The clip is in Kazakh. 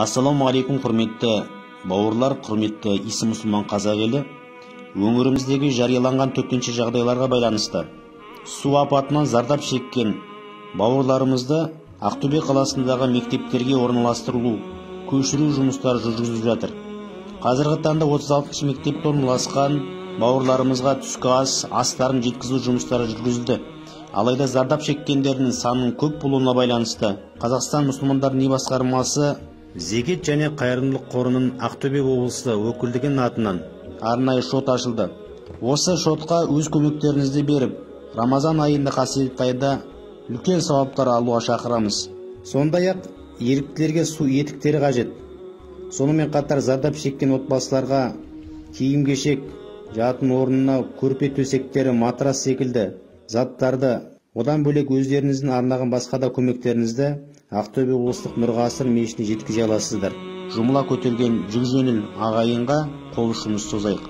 Ассаламу алейкум, құрметті бауырлар, құрметті исі мұсылман қазақ елі. Өңіріміздегі жарияланған төтенше жағдайларға байланысты су апатынан зардап шеккен бауырларымызды Ақтөбе қаласындағы мектептерге орналастырылу, көшіру жұмыстары жүргізіліп жатыр. Қазіргі таңда 36 мектепте орналасқан бауырларымызға түскі астарын жеткізу жұмыстары жүргізілді. Алайда зардап шеккендердің санының көп болуына байланысты Қазақстан мұсылмандар діни басқармасы Зекет және қайырымдылық қорының Ақтөбе облысы өкілдігінің атынан арнайы шот ашылды. Осы шотқа өз көмектеріңізді беріп, Рамазан айында қасиетті айда үлкен сауаптар алуға шақырамыз. Сондай-ақ еріктілерге су етіктері қажет. Сонымен қатар зардап шеккен отбасыларға киім-кешек, жатын орнына көрпе төсектері, матрас секілді заттарды, одан бөлек өздеріңіздің арнаған басқа да көмектеріңізді Ақтөбе облыстық Нұрғасыр мешітіне жеткізе аласыздар. Жұмыла көтерген жүк жеңіл ағайынға қол ұшымызды созайық.